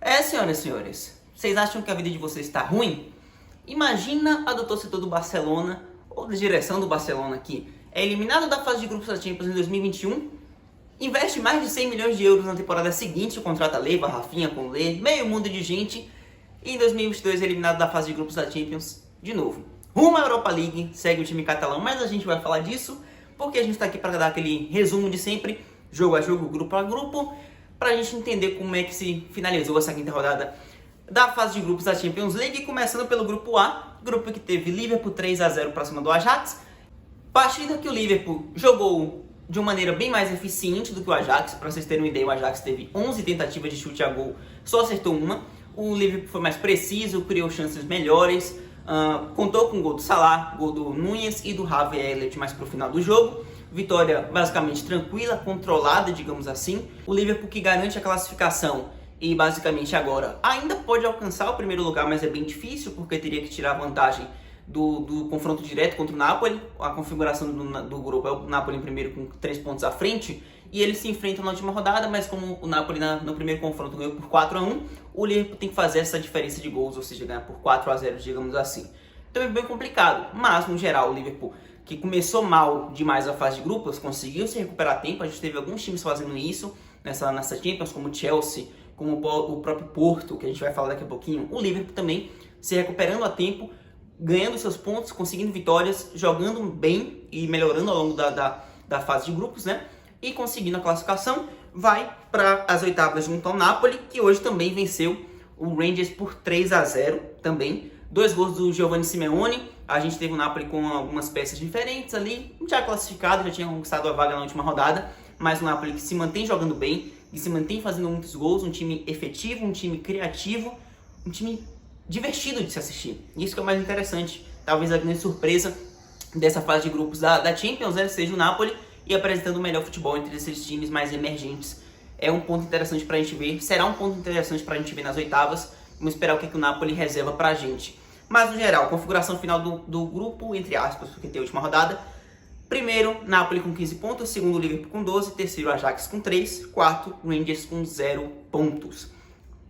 Senhoras e senhores, vocês acham que a vida de vocês está ruim? Imagina a do torcedor do Barcelona, ou da direção do Barcelona aqui, é eliminado da fase de grupos da Champions em 2021, investe mais de 100 milhões de euros na temporada seguinte, contrata Leva, Rafinha, Koundé, meio mundo de gente, e em 2022 é eliminado da fase de grupos da Champions de novo. Rumo à Europa League, segue o time catalão, mas a gente vai falar disso, porque a gente está aqui para dar aquele resumo de sempre, jogo a jogo, grupo a grupo, para a gente entender como é que se finalizou essa quinta rodada da fase de grupos da Champions League, começando pelo grupo A, grupo que teve Liverpool 3-0 para cima do Ajax, partida que o Liverpool jogou de uma maneira bem mais eficiente do que o Ajax. Para vocês terem uma ideia, o Ajax teve 11 tentativas de chute a gol, só acertou uma. O Liverpool foi mais preciso, criou chances melhores, contou com o gol do Salah, gol do Núñez e do Harvey Elliott mais para o final do jogo. Vitória basicamente tranquila, controlada, digamos assim. O Liverpool que garante a classificação e basicamente agora ainda pode alcançar o primeiro lugar, mas é bem difícil porque teria que tirar vantagem do confronto direto contra o Napoli. A configuração do grupo é o Napoli em primeiro com 3 pontos à frente e eles se enfrentam na última rodada, mas como o Napoli no primeiro confronto ganhou por 4-1, o Liverpool tem que fazer essa diferença de gols, ou seja, ganhar por 4-0, digamos assim. Então é bem complicado, mas no geral o Liverpool, que começou mal demais a fase de grupos, conseguiu se recuperar a tempo. A gente teve alguns times fazendo isso nessa Champions, como o Chelsea, como o próprio Porto, que a gente vai falar daqui a pouquinho. O Liverpool também se recuperando a tempo, ganhando seus pontos, conseguindo vitórias, jogando bem e melhorando ao longo da fase de grupos, né? E conseguindo a classificação, vai para as oitavas junto ao Napoli, que hoje também venceu o Rangers por 3-0 também. 2 gols do Giovanni Simeone. A gente teve o Napoli com algumas peças diferentes ali, já classificado, já tinha conquistado a vaga na última rodada, mas o Napoli que se mantém jogando bem, e se mantém fazendo muitos gols, um time efetivo, um time criativo, um time divertido de se assistir. Isso que é o mais interessante. Talvez a grande surpresa dessa fase de grupos da Champions, né, seja o Napoli e apresentando o melhor futebol entre esses times mais emergentes. É um ponto interessante para a gente ver, será um ponto interessante para a gente ver nas oitavas. Vamos esperar o que o Napoli reserva para a gente. Mas no geral, configuração final do grupo, entre aspas, porque tem a última rodada. Primeiro, Napoli com 15 pontos, segundo, Liverpool com 12, terceiro, Ajax com 3, quarto, Rangers com 0 pontos.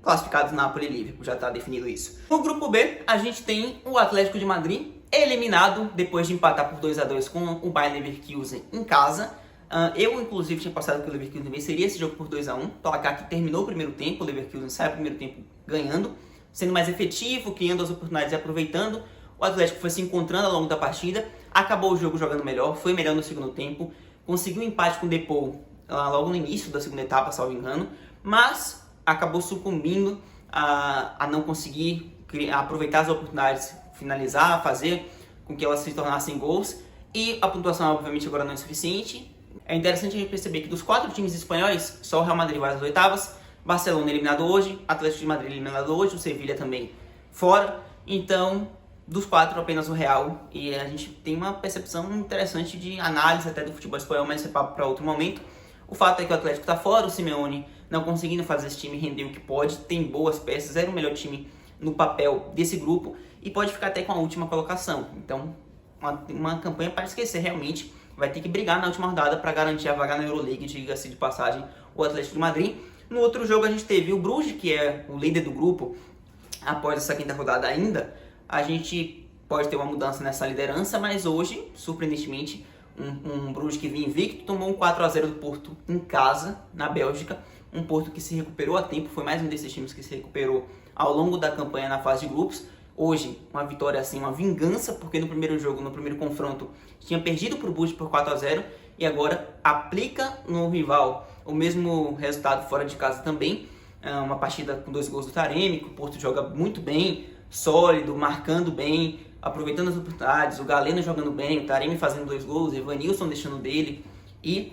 Classificados Napoli e Liverpool, já está definido isso. No grupo B, a gente tem o Atlético de Madrid eliminado depois de empatar por 2-2 com o Bayer Leverkusen em casa. Eu, inclusive, tinha passado que o Leverkusen venceria esse jogo por 2-1. Placar que terminou o primeiro tempo, o Leverkusen sai o primeiro tempo ganhando, sendo mais efetivo, criando as oportunidades e aproveitando. O Atlético foi se encontrando ao longo da partida, acabou o jogo jogando melhor, foi melhor no segundo tempo, conseguiu um empate com o Depou logo no início da segunda etapa, salvo engano, mas acabou sucumbindo a não conseguir aproveitar as oportunidades, finalizar, fazer com que elas se tornassem gols, e a pontuação obviamente agora não é suficiente. É interessante a gente perceber que dos 4 times espanhóis, só o Real Madrid vai às oitavas, Barcelona eliminado hoje, Atlético de Madrid eliminado hoje, o Sevilla também fora. Então, dos 4, apenas o Real. E a gente tem uma percepção interessante de análise até do futebol espanhol, mas esse é papo para outro momento. O fato é que o Atlético está fora, o Simeone não conseguindo fazer esse time render o que pode, tem boas peças, era o melhor time no papel desse grupo e pode ficar até com a última colocação. Então, uma campanha para esquecer realmente. Vai ter que brigar na última rodada para garantir a vaga na Euroleague, diga-se de passagem, o Atlético de Madrid. No outro jogo a gente teve o Bruges, que é o líder do grupo, após essa quinta rodada ainda. A gente pode ter uma mudança nessa liderança, mas hoje, surpreendentemente, um Bruges que vinha invicto tomou um 4-0 do Porto em casa, na Bélgica. Um Porto que se recuperou a tempo, foi mais um desses times que se recuperou ao longo da campanha na fase de grupos. Hoje, uma vitória assim, uma vingança, porque no primeiro jogo, no primeiro confronto, tinha perdido para o Bruges por 4-0 e agora aplica no rival o mesmo resultado fora de casa também. Uma partida com 2 gols do Taremi, que o Porto joga muito bem, sólido, marcando bem, aproveitando as oportunidades, o Galeno jogando bem, o Taremi fazendo 2 gols, o Evanilson deixando dele e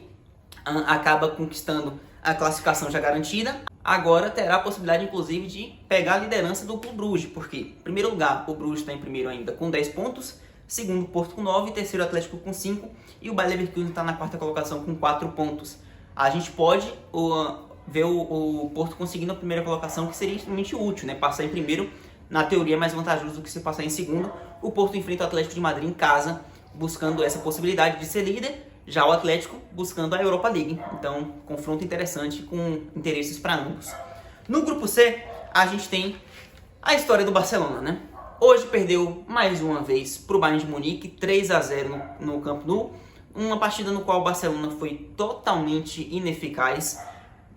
acaba conquistando a classificação já garantida. Agora terá a possibilidade, inclusive, de pegar a liderança do Clube Bruges, porque, em primeiro lugar, o Bruges está em primeiro ainda com 10 pontos, segundo, o Porto com 9, terceiro, o Atlético com 5, e o Bayer Leverkusen está na quarta colocação com 4 pontos. A gente pode ver o Porto conseguindo a primeira colocação, que seria extremamente útil, né? Passar em primeiro, na teoria, é mais vantajoso do que se passar em segundo. O Porto enfrenta o Atlético de Madrid em casa, buscando essa possibilidade de ser líder, já o Atlético buscando a Europa League. Então, confronto interessante com interesses para ambos. No grupo C, a gente tem a história do Barcelona, né? Hoje perdeu mais uma vez para o Bayern de Munique, 3-0 no Camp Nou. Uma partida no qual o Barcelona foi totalmente ineficaz.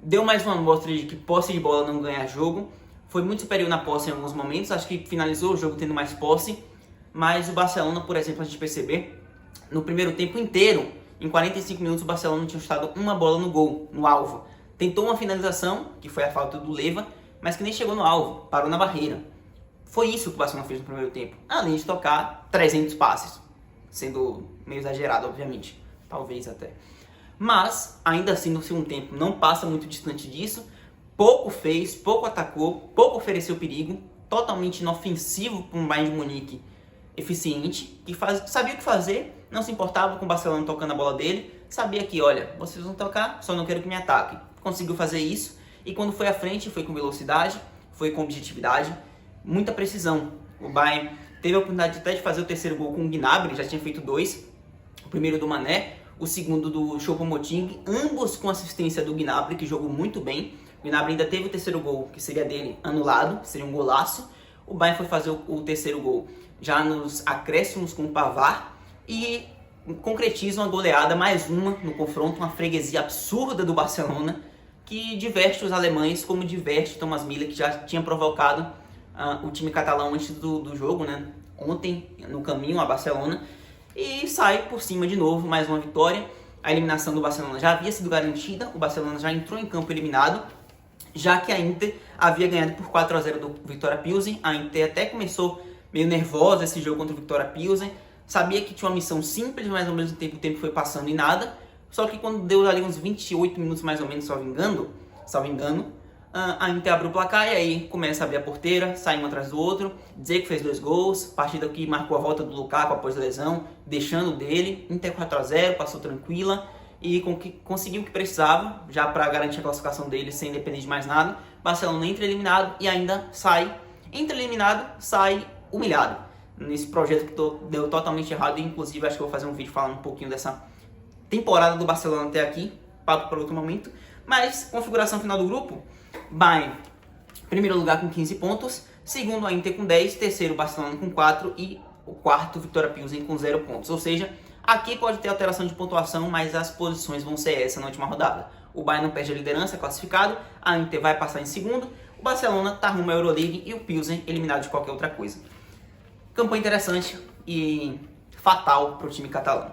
Deu mais uma mostra de que posse de bola não ganha jogo. Foi muito superior na posse em alguns momentos. Acho que finalizou o jogo tendo mais posse. Mas o Barcelona, por exemplo, a gente perceber, no primeiro tempo inteiro, em 45 minutos, o Barcelona não tinha chutado uma bola no gol, no alvo. Tentou uma finalização, que foi a falta do Leva, mas que nem chegou no alvo, parou na barreira. Foi isso que o Barcelona fez no primeiro tempo, além de tocar 300 passes, sendo meio exagerado, obviamente, talvez até. Mas, ainda assim, no segundo tempo, não passa muito distante disso, pouco fez, pouco atacou, pouco ofereceu perigo, totalmente inofensivo para um Bayern de Munique eficiente, que sabia o que fazer, não se importava com o Barcelona tocando a bola dele, sabia que, olha, vocês vão tocar, só não quero que me ataquem. Conseguiu fazer isso, e quando foi à frente, foi com velocidade, foi com objetividade, muita precisão. O Bayern teve a oportunidade até de fazer o terceiro gol com o Gnabry, já tinha feito 2, o primeiro do Mané, o segundo do Choupo-Moting, ambos com assistência do Gnabry, que jogou muito bem. O Gnabry ainda teve o terceiro gol, que seria dele, anulado, que seria um golaço. O Bayern foi fazer o terceiro gol já nos acréscimos com o Pavard e concretiza uma goleada, mais uma no confronto, uma freguesia absurda do Barcelona, que diverte os alemães como diverte Thomas Müller, que já tinha provocado o time catalão antes do jogo, né? Ontem, no caminho a Barcelona, e sai por cima de novo, mais uma vitória. A eliminação do Barcelona já havia sido garantida, o Barcelona já entrou em campo eliminado, já que a Inter havia ganhado por 4-0 do Viktoria Pilsen. A Inter até começou meio nervosa esse jogo contra o Viktoria Pilsen, sabia que tinha uma missão simples, mas ao mesmo tempo o tempo foi passando e nada. Só que quando deu ali uns 28 minutos mais ou menos, salvo engano, a Inter abriu o placar e aí começa a abrir a porteira, sai um atrás do outro. Dzeko fez 2 gols, partida que marcou a volta do Lukaku após a lesão, deixando dele. Inter 4-0, passou tranquila e conseguiu o que precisava, já para garantir a classificação dele sem depender de mais nada. Barcelona entra eliminado e ainda sai humilhado. Nesse projeto que deu totalmente errado, e inclusive acho que eu vou fazer um vídeo falando um pouquinho dessa temporada do Barcelona até aqui, papo para outro momento. Mas, configuração final do grupo, Bayern, primeiro lugar com 15 pontos, segundo a Inter com 10, terceiro Barcelona com 4 e o quarto Viktoria Pilsen com 0 pontos. Ou seja, aqui pode ter alteração de pontuação, mas as posições vão ser essas na última rodada. O Bayern não perde a liderança, é classificado, a Inter vai passar em segundo, o Barcelona está rumo à Euroleague e o Pilsen eliminado de qualquer outra coisa. Campanha interessante e fatal para o time catalão.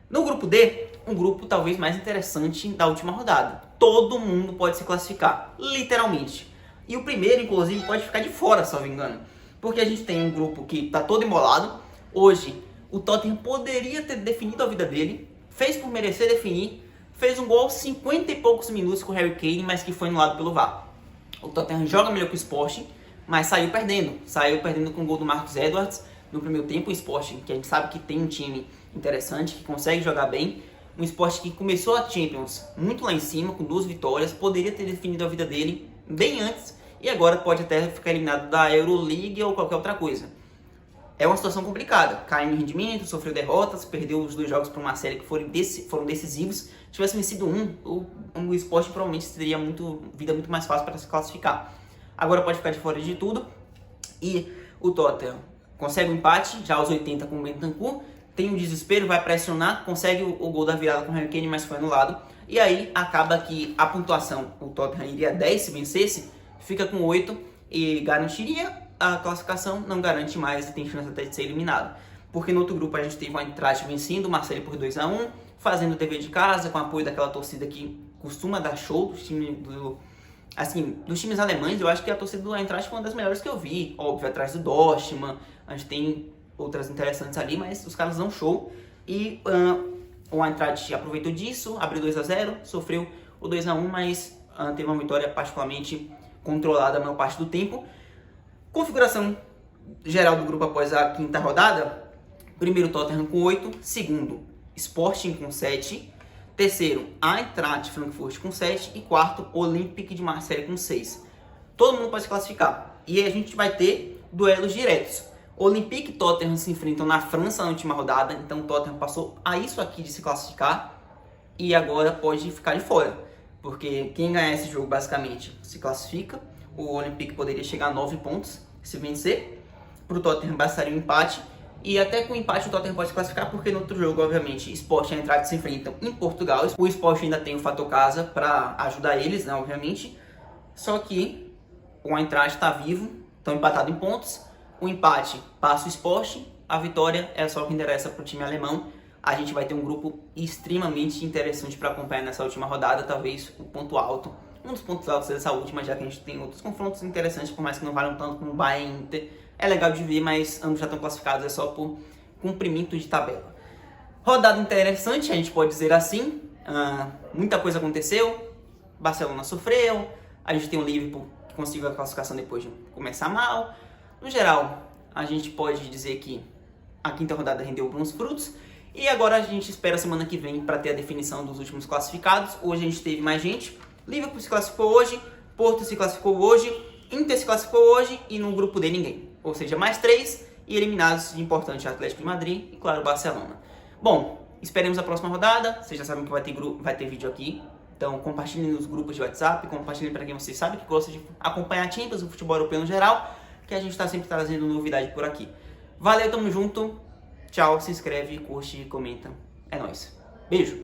No grupo D, um grupo talvez mais interessante da última rodada. Todo mundo pode se classificar, literalmente. E o primeiro, inclusive, pode ficar de fora, se não me engano. Porque a gente tem um grupo que está todo embolado. Hoje, o Tottenham poderia ter definido a vida dele, fez por merecer definir, fez um gol aos 50 e poucos minutos com o Harry Kane, mas que foi anulado pelo VAR. O Tottenham joga melhor que o Sporting, mas saiu perdendo com o gol do Marcus Edwards no primeiro tempo. O Sporting, que a gente sabe que tem um time interessante, que consegue jogar bem, um Sporting que começou a Champions muito lá em cima, com 2 vitórias, poderia ter definido a vida dele bem antes, e agora pode até ficar eliminado da Euroleague ou qualquer outra coisa. É uma situação complicada, caiu no rendimento, sofreu derrotas, perdeu os 2 jogos para uma série que foram decisivos. Se tivesse vencido o Sporting provavelmente teria vida muito mais fácil para se classificar. Agora pode ficar de fora de tudo. E o Tottenham consegue um empate, já aos 80 com o Bentancur. Tem um desespero, vai pressionar, consegue o gol da virada com o Harry Kane, mas foi anulado. E aí acaba que a pontuação, o Tottenham iria 10 se vencesse, fica com 8 e garantiria a classificação, não garante mais e tem chance até de ser eliminado. Porque no outro grupo a gente teve o Eintracht vencendo o Marseille por 2-1, fazendo o dever de casa, com apoio daquela torcida que costuma dar show dos times alemães. Eu acho que a torcida do Eintracht foi uma das melhores que eu vi, óbvio, atrás do Dortmund. A gente tem outras interessantes ali, mas os caras dão show. E o Eintracht aproveitou disso, abriu 2-0, sofreu o 2-1, mas teve uma vitória particularmente controlada a maior parte do tempo. Configuração geral do grupo após a quinta rodada: primeiro Tottenham com 8, segundo Sporting com 7, terceiro Eintracht Frankfurt com 7 e quarto Olympique de Marseille com 6. Todo mundo pode se classificar. E aí a gente vai ter duelos diretos. Olympique e Tottenham se enfrentam na França na última rodada, então o Tottenham passou a isso aqui de se classificar e agora pode ficar de fora, porque quem ganhar esse jogo basicamente se classifica. o Olympique poderia chegar a 9 pontos se vencer. Para o Tottenham bastaria um empate. E até com o empate o Tottenham pode se classificar, porque no outro jogo, obviamente, Sport e Eintracht se enfrentam em Portugal. O Sport ainda tem o fator casa para ajudar eles, né, obviamente. Só que o Eintracht está vivo, estão empatados em pontos. O empate passa o Sport, a vitória é só o que interessa para o time alemão. A gente vai ter um grupo extremamente interessante para acompanhar nessa última rodada, talvez o ponto alto. Um dos pontos altos dessa última, já que a gente tem outros confrontos interessantes, por mais que não valham tanto como o Bayern e Inter. É legal de ver, mas ambos já estão classificados, é só por cumprimento de tabela. Rodada interessante, a gente pode dizer assim. Muita coisa aconteceu. Barcelona sofreu. A gente tem o Liverpool que conseguiu a classificação depois de começar mal. No geral, a gente pode dizer que a quinta rodada rendeu bons frutos. E agora a gente espera a semana que vem para ter a definição dos últimos classificados. Hoje a gente teve mais gente. Liverpool se classificou hoje, Porto se classificou hoje, Inter se classificou hoje e no grupo D ninguém. Ou seja, mais 3 e eliminados de importante Atlético de Madrid e, claro, Barcelona. Bom, esperemos a próxima rodada. Vocês já sabem que vai ter vídeo aqui. Então compartilhem nos grupos de WhatsApp, compartilhem para quem vocês sabem que gosta de acompanhar a Champions, o futebol europeu no geral, que a gente está sempre trazendo novidade por aqui. Valeu, tamo junto. Tchau, se inscreve, curte e comenta. É nóis. Beijo!